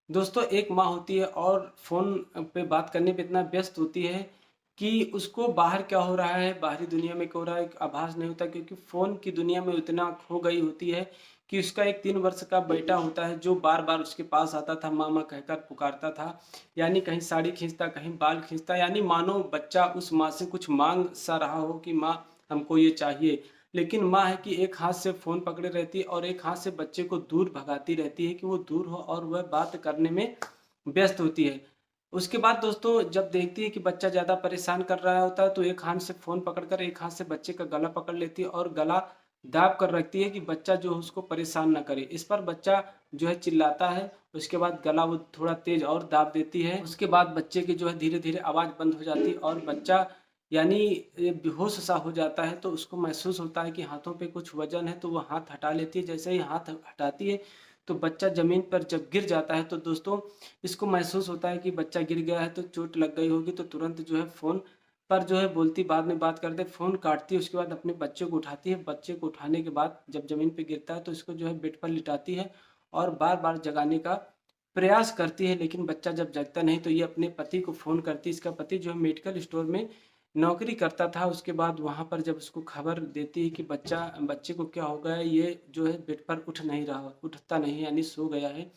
दोस्तों एक माँ होती है और फ़ोन पे बात करने पे इतना व्यस्त होती है कि उसको बाहर क्या हो रहा है, बाहरी दुनिया में क्या हो रहा है, एक आभास नहीं होता क्योंकि फ़ोन की दुनिया में इतना खो गई होती है कि उसका एक 3 वर्ष का बेटा होता है जो बार-बार उसके पास आता था, माँ कहकर पुकारता था। यानी कहीं साड़ी खींचता, कहीं बाल खींचता यानी मानो बच्चा उस माँ से कुछ माँग सा रहा हो कि माँ हमको ये चाहिए। लेकिन माँ है कि एक हाथ से फ़ोन पकड़े रहती है और एक हाथ से बच्चे को दूर भगाती रहती है कि वो दूर हो और वह बात करने में व्यस्त होती है। उसके बाद दोस्तों जब देखती है कि बच्चा ज़्यादा परेशान कर रहा होता है तो एक हाथ से फ़ोन पकड़कर एक हाथ से बच्चे का गला पकड़ लेती है और गला दाब कर रखती है कि बच्चा जो है उसको परेशान ना करे। इस पर बच्चा जो है चिल्लाता है, उसके बाद गला वो थोड़ा तेज़ और दाब देती है। उसके बाद बच्चे की जो है धीरे-धीरे आवाज़ बंद हो जाती है और बच्चा यानी ये बेहोश सा हो जाता है तो उसको महसूस होता है कि हाथों पे कुछ वज़न है तो वो हाथ हटा लेती है। जैसे ही हाथ हटाती है तो बच्चा ज़मीन पर जब गिर जाता है तो दोस्तों इसको महसूस होता है कि बच्चा गिर गया है तो चोट लग गई होगी तो तुरंत जो है फ़ोन पर जो है बोलती बाद में बात करते फ़ोन काटती है उसके बाद अपने बच्चे को उठाती है। बच्चे को उठाने के बाद जब ज़मीन पे गिरता है तो इसको जो है बेड पर लिटाती है और बार-बार जगाने का प्रयास करती है लेकिन बच्चा जब जगता नहीं तो ये अपने पति को फ़ोन करती है। इसका पति जो है मेडिकल स्टोर में नौकरी करता था। उसके बाद वहाँ पर जब उसको खबर देती है कि बच्चे को क्या हो गया है, ये जो है बेड पर उठता नहीं यानी सो गया है।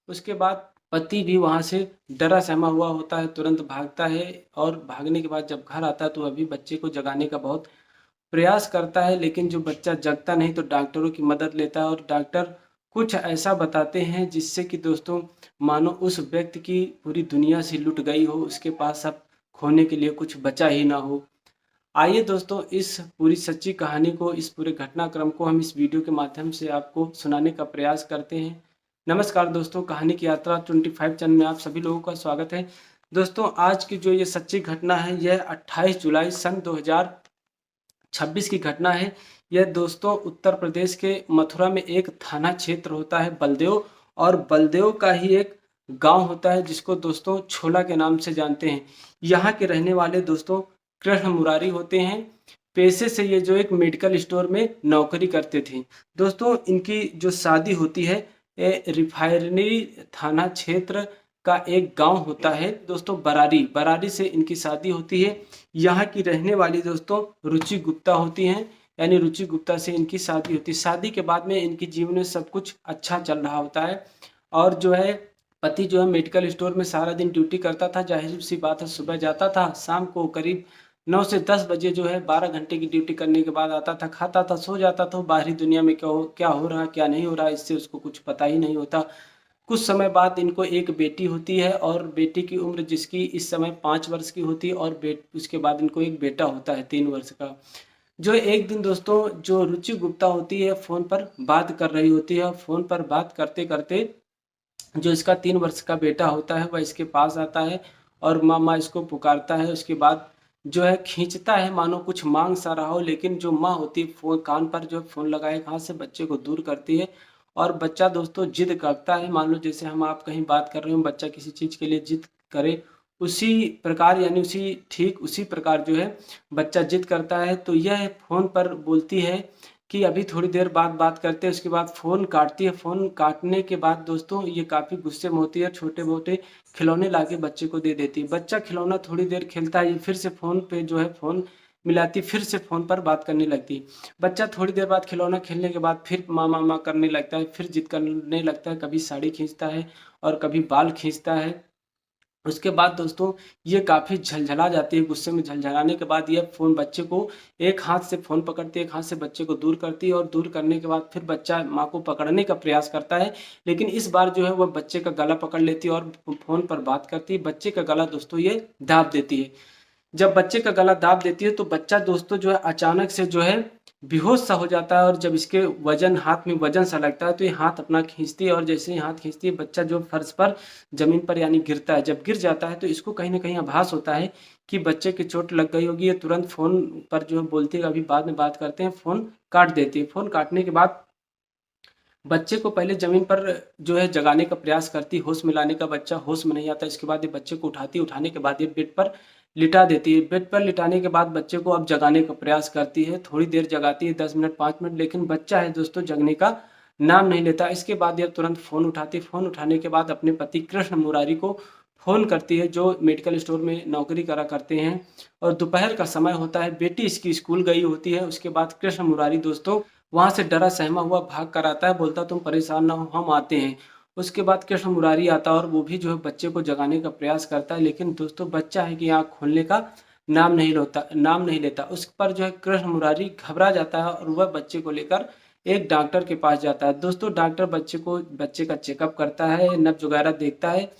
उसके बाद पति भी वहाँ से डरा सहमा हुआ होता है, तुरंत भागता है और भागने के बाद जब घर आता है तो अभी बच्चे को जगाने का बहुत प्रयास करता है लेकिन जो बच्चा जगता नहीं तो डॉक्टरों की मदद लेता है और डॉक्टर कुछ ऐसा बताते हैं जिससे कि दोस्तों मानो उस व्यक्ति की पूरी दुनिया से लुट गई हो, उसके पास अब खोने के लिए कुछ बचा ही ना हो। आइए दोस्तों इस पूरी सच्ची कहानी को, इस पूरे घटनाक्रम को हम इस वीडियो के माध्यम से आपको सुनाने का प्रयास करते हैं। नमस्कार दोस्तों, कहानी की यात्रा 25 चैनल में आप सभी लोगों का स्वागत है। दोस्तों आज की जो ये सच्ची घटना है यह 28 जुलाई सन 2026 की घटना है। यह दोस्तों उत्तर प्रदेश के मथुरा में एक थाना क्षेत्र होता है बलदेव और बलदेव का ही एक गाँव होता है जिसको दोस्तों छोला के नाम से जानते हैं। यहाँ के रहने वाले दोस्तों कृष्ण मुरारी होते हैं। पेशे से ये जो एक मेडिकल स्टोर में नौकरी करते थे। दोस्तों इनकी जो शादी होती है ये रिफाइनरी थाना क्षेत्र का एक गांव होता है दोस्तों बरारी। बरारी से इनकी शादी होती है। यहाँ की रहने वाली दोस्तों रुचि गुप्ता होती हैं। यानी रुचि गुप्ता से इनकी शादी होती है। शादी के बाद में इनके जीवन में सब कुछ अच्छा चल रहा होता है और जो है पति जो है मेडिकल स्टोर में सारा दिन ड्यूटी करता था। ज़ाहिर-सी बात है सुबह जाता था, शाम को करीब 9 से 10 बजे जो है 12 घंटे की ड्यूटी करने के बाद आता था, खाता था, सो जाता था। बाहरी दुनिया में क्या हो रहा है, क्या नहीं हो रहा है, इससे उसको कुछ पता ही नहीं होता। कुछ समय बाद इनको एक बेटी होती है और बेटी की उम्र जिसकी इस समय 5 वर्ष की होती है और उसके बाद इनको एक बेटा होता है 3 वर्ष का। जो एक दिन दोस्तों जो रुचि गुप्ता होती है फ़ोन पर बात कर रही होती है और फ़ोन पर बात करते-करते जो इसका 3 वर्ष का बेटा होता है वह इसके पास आता है और माँ इसको पुकारता है। उसके बाद जो है खींचता है मानो कुछ माँग सा रहा हो लेकिन जो माँ होती है फ़ोन कान पर जो फ़ोन लगाए हाथ से बच्चे को दूर करती है और बच्चा दोस्तों ज़िद करता है। मान लो जैसे हम आप कहीं बात कर रहे हो बच्चा किसी चीज़ के लिए ज़िद करे, उसी प्रकार यानी उसी प्रकार जो है बच्चा ज़िद करता है तो यह फ़ोन पर बोलती है कि अभी थोड़ी देर बाद बात करते हैं। उसके बाद फ़ोन काटती है। फ़ोन काटने के बाद दोस्तों ये काफ़ी गुस्से में होती है। छोटे-मोटे खिलौने लाके बच्चे को दे देती है। बच्चा खिलौना थोड़ी देर खेलता है, ये फिर से फ़ोन पे जो है फ़ोन मिलाती है, फिर से फ़ोन पर बात करने लगती है। बच्चा थोड़ी देर बाद खिलौना खेलने के बाद फिर माँ करने लगता है, फिर ज़िद करने लगता है, कभी साड़ी खींचता है और कभी बाल खींचता है। उसके बाद दोस्तों ये काफ़ी झलझला जाती है, गुस्से में झलझलाने के बाद ये फ़ोन बच्चे को एक हाथ से फ़ोन पकड़ती है, एक हाथ से बच्चे को दूर करती है और दूर करने के बाद फिर बच्चा माँ को पकड़ने का प्रयास करता है। लेकिन इस बार जो है वह बच्चे का गला पकड़ लेती है और फ़ोन पर बात करती है। बच्चे का गला दोस्तों ये दाब देती है। जब बच्चे का गला दाब देती है तो बच्चा दोस्तों जो है अचानक से जो है बेहोश सा हो जाता है और जब इसके वज़न हाथ में वज़न सा लगता है तो ये हाथ अपना खींचती है और जैसे ही हाथ खींचती है बच्चा जो फर्श पर ज़मीन पर यानी गिरता है। जब गिर जाता है तो इसको कहीं न कहीं आभास होता है कि बच्चे की चोट लग गई होगी। ये तुरंत फ़ोन पर जो है बोलती है अभी बाद में बात करते हैं, फ़ोन काट देती है। फ़ोन काटने के बाद बच्चे को पहले ज़मीन पर जो है जगाने का प्रयास करती है, होश में लाने का बच्चा होश में नहीं आता। इसके बाद ये बच्चे को उठाती है, उठाने के बाद ये बेड पर लिटा देती है। बेड पर लिटाने के बाद बच्चे को अब जगाने का प्रयास करती है। थोड़ी देर जगाती है 10 मिनट, 5 मिनट लेकिन बच्चा है दोस्तों जगने का नाम नहीं लेता। इसके बाद यह तुरंत फ़ोन उठाती है। फ़ोन उठाने के बाद अपने पति कृष्ण मुरारी को फ़ोन करती है, जो मेडिकल स्टोर में नौकरी करा करते हैं, और दोपहर का समय होता है। बेटी इसकी स्कूल गई होती है। उसके बाद कृष्ण मुरारी दोस्तों वहाँ से डरा सहमा हुआ भाग कर आता है, बोलता तुम परेशान ना हो, हम आते हैं। उसके बाद कृष्ण मुरारी आता है और वो भी जो है बच्चे को जगाने का प्रयास करता है, लेकिन दोस्तों बच्चा है कि आँख खोलने का नाम नहीं लेता। उस पर जो है कृष्ण मुरारी घबरा जाता है और वह बच्चे को लेकर एक डॉक्टर के पास जाता है। दोस्तों डॉक्टर बच्चे का चेकअप करता है, नब्ज वगैरह देखता है,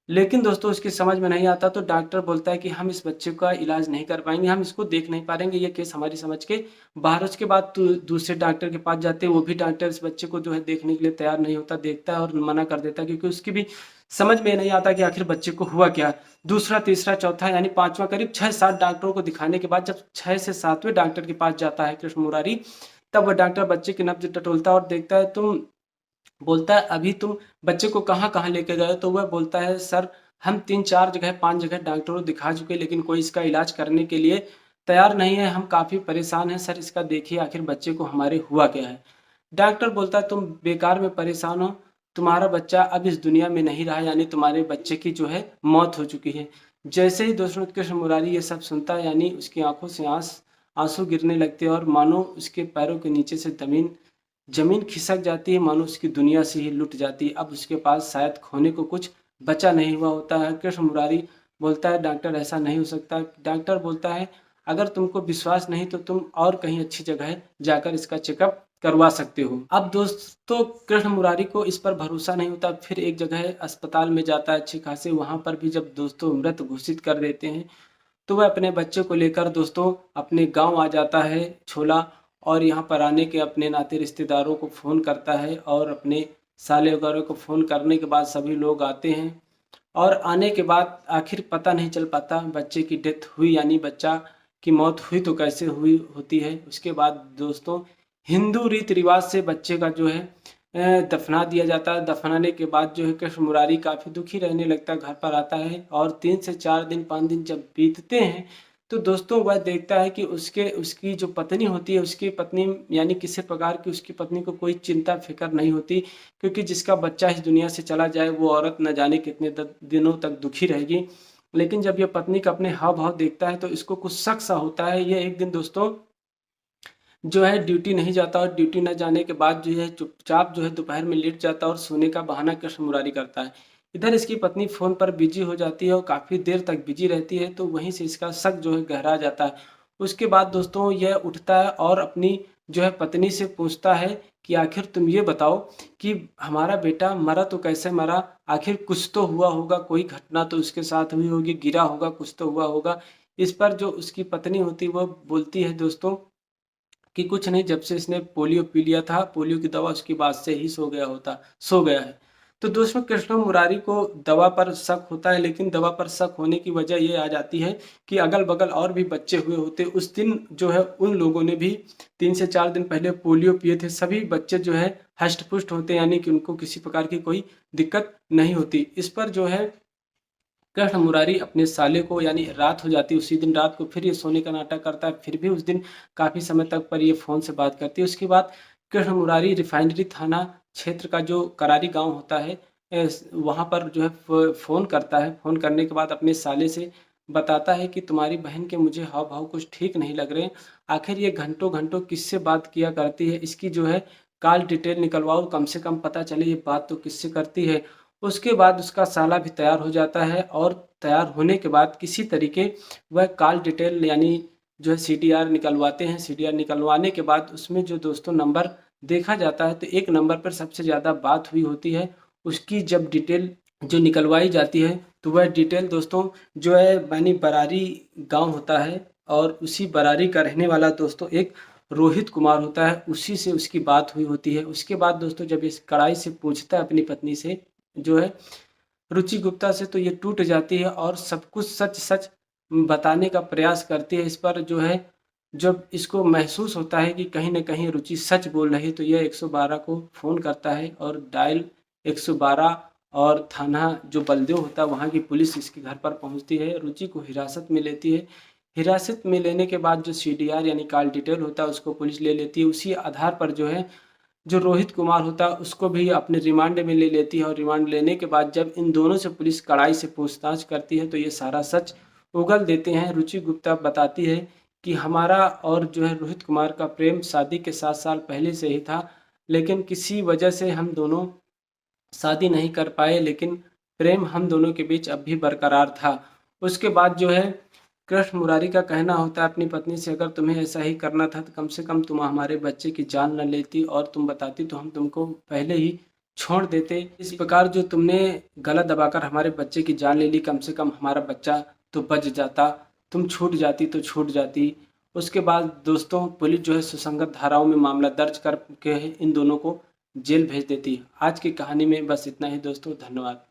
लेकिन दोस्तों उसकी समझ में नहीं आता, तो डॉक्टर बोलता है कि हम इस बच्चे का इलाज नहीं कर पाएँगे, हम इसको देख नहीं पाएँगे, ये केस हमारी समझ के बाहर। उसके बाद दूसरे डॉक्टर के पास जाते हैं, वो भी डॉक्टर इस बच्चे को जो है देखने के लिए तैयार नहीं होता, देखता है और मना कर देता है, क्योंकि उसकी भी समझ में नहीं आता कि आखिर बच्चे को हुआ क्या। दूसरा, तीसरा, चौथा यानी 5वां करीब 6-7 डॉक्टरों को दिखाने के बाद जब 6 से 7वें डॉक्टर के पास जाता है कृष्ण मुरारी, तब वह डॉक्टर बच्चे की नब्ज टटोलता है और देखता है, बोलता है अभी तुम बच्चे को कहाँ-कहाँ लेके गए हो? तो वह बोलता है सर हम 3-4 जगह 5 जगह डॉक्टरों को दिखा चुके हैं, लेकिन कोई इसका इलाज करने के लिए तैयार नहीं है। हम काफ़ी परेशान हैं सर, इसका देखिए आखिर बच्चे को हमारे हुआ क्या है? डॉक्टर बोलता है तुम बेकार में परेशान हो, तुम्हारा बच्चा अब इस दुनिया में नहीं रहा, यानी तुम्हारे बच्चे की जो है मौत हो चुकी है। जैसे ही दोस्तों कृष्ण मुरारी ये सब सुनता है, यानी उसकी आँखों से आँसू गिरने लगते हैं और मानो उसके पैरों के नीचे से ज़मीन खिसक जाती है, मानो उसकी दुनिया से ही लुट जाती है। अब उसके पास शायद खोने को कुछ बचा नहीं हुआ होता है। कृष्ण मुरारी बोलता है डॉक्टर ऐसा नहीं हो सकता। डॉक्टर बोलता है अगर तुमको विश्वास नहीं तो तुम और कहीं अच्छी जगह जाकर इसका चेकअप करवा सकते हो। अब दोस्तों कृष्ण मुरारी को इस पर भरोसा नहीं होता, फिर एक जगह अस्पताल में जाता है अच्छी खासी, वहाँ पर भी जब दोस्तों मृत घोषित कर देते हैं, तो वह अपने बच्चे को लेकर दोस्तों अपने गाँव आ जाता है छोला, और यहाँ पर आने के अपने नाते रिश्तेदारों को फ़ोन करता है, और अपने साले वगैरह को फ़ोन करने के बाद सभी लोग आते हैं। और आने के बाद आखिर पता नहीं चल पाता बच्चे की डेथ हुई, यानी बच्चा की मौत हुई तो कैसे हुई होती है। उसके बाद दोस्तों हिंदू रीति रिवाज से बच्चे का जो है दफना दिया जाता है। दफनाने के बाद जो है कृष्ण मुरारी काफ़ी दुखी रहने लगता है, घर पर आता है, और 3 से 4 दिन 5 दिन जब बीतते हैं, तो दोस्तों वह देखता है कि उसकी जो पत्नी होती है, उसकी पत्नी यानी किसी प्रकार की उसकी पत्नी को कोई चिंता फ़िक्र नहीं होती, क्योंकि जिसका बच्चा इस दुनिया से चला जाए वो औरत न जाने कितने दिनों तक दुखी रहेगी। लेकिन जब ये पत्नी का अपने हाव भाव देखता है तो इसको कुछ शक सा होता है। ये एक दिन दोस्तों जो है ड्यूटी नहीं जाता, और ड्यूटी न जाने के बाद जो है चुपचाप जो है दोपहर में लेट जाता है और सोने का बहाना कृष्ण मुरारी करता है। इधर इसकी पत्नी फ़ोन पर बिजी हो जाती है और काफ़ी देर तक बिजी रहती है, तो वहीं से इसका शक जो है गहरा जाता है। उसके बाद दोस्तों यह उठता है और अपनी जो है पत्नी से पूछता है कि आखिर तुम ये बताओ कि हमारा बेटा मरा तो कैसे मरा? आखिर कुछ तो हुआ होगा, कोई घटना तो उसके साथ हुई होगी, गिरा होगा, कुछ तो हुआ होगा। इस पर जो उसकी पत्नी होती है वो बोलती है दोस्तों कि कुछ नहीं, जब से इसने पोलियो पी लिया था, पोलियो की दवा उसके बाद से ही सो गया है। तो दोस्तों कृष्ण मुरारी को दवा पर शक होता है, लेकिन दवा पर शक होने की वजह ये आ जाती है कि अगल-बगल और भी बच्चे हुए होते। उस दिन जो है उन लोगों ने भी 3 से 4 दिन पहले पोलियो पिए थे। सभी बच्चे जो है हष्ट-पुष्ट होते हैं, यानी कि उनको किसी प्रकार की कोई दिक्कत नहीं होती। इस पर जो है कृष्ण मुरारी अपने साले को, यानी रात हो जाती है उसी दिन रात को, फिर ये सोने का नाटक करता है, फिर भी उस दिन काफ़ी समय तक पर ये फ़ोन से बात करती है। उसके बाद कृष्ण मुरारी रिफाइनरी थाना क्षेत्र का जो करारी गाँव होता है, वहाँ पर जो है फ़ोन करता है। फ़ोन करने के बाद अपने साले से बताता है कि तुम्हारी बहन के मुझे हाव भाव कुछ ठीक नहीं लग रहे हैं, आखिर ये घंटों घंटों किससे बात किया करती है, इसकी जो है कॉल डिटेल निकलवाओ, कम से कम पता चले ये बात तो किससे करती है। उसके बाद उसका साला भी तैयार हो जाता है, और तैयार होने के बाद किसी तरीके वह कॉल डिटेल यानी जो है सीडीआर निकलवाते हैं। सीडीआर निकलवाने के बाद उसमें जो दोस्तों नंबर देखा जाता है, तो एक नंबर पर सबसे ज़्यादा बात हुई होती है। उसकी जब डिटेल जो निकलवाई जाती है, तो वह डिटेल दोस्तों जो है यानी बरारी गाँव होता है, और उसी बरारी का रहने वाला दोस्तों एक रोहित कुमार होता है, उसी से उसकी बात हुई होती है। उसके बाद दोस्तों जब इस कड़ाई से पूछता है अपनी पत्नी से जो है रुचि गुप्ता से, तो ये टूट जाती है और सब कुछ सच-सच बताने का प्रयास करती है। इस पर जो है जब इसको महसूस होता है कि कहीं न कहीं रुचि सच बोल रही है, तो यह 112 को फ़ोन करता है, और डायल 112, और थाना जो बलदेव होता है वहाँ की पुलिस इसके घर पर पहुँचती है, रुचि को हिरासत में लेती है। हिरासत में लेने के बाद जो सीडीआर यानी कॉल डिटेल होता है उसको पुलिस ले लेती है। उसी आधार पर जो है जो रोहित कुमार होता है उसको भी अपने रिमांड में ले लेती है, और रिमांड लेने के बाद जब इन दोनों से पुलिस कड़ाई से पूछताछ करती है तो ये सारा सच उगल देते हैं। रुचि गुप्ता बताती है कि हमारा और जो है रोहित कुमार का प्रेम शादी के 7 साल पहले से ही था, लेकिन किसी वजह से हम दोनों शादी नहीं कर पाए, लेकिन प्रेम हम दोनों के बीच अब भी बरकरार था। उसके बाद जो है कृष्ण मुरारी का कहना होता है अपनी पत्नी से, अगर तुम्हें ऐसा ही करना था तो कम से कम तुम हमारे बच्चे की जान न लेती और तुम बताती तो हम तुमको पहले ही छोड़ देते। इस प्रकार जो तुमने गला दबाकर हमारे बच्चे की जान ले ली, कम से कम हमारा बच्चा तो बच जाता, तुम छूट जाती तो छूट जाती। उसके बाद दोस्तों पुलिस जो है सुसंगत धाराओं में मामला दर्ज करके इन दोनों को जेल भेज देती है। आज की कहानी में बस इतना ही दोस्तों, धन्यवाद।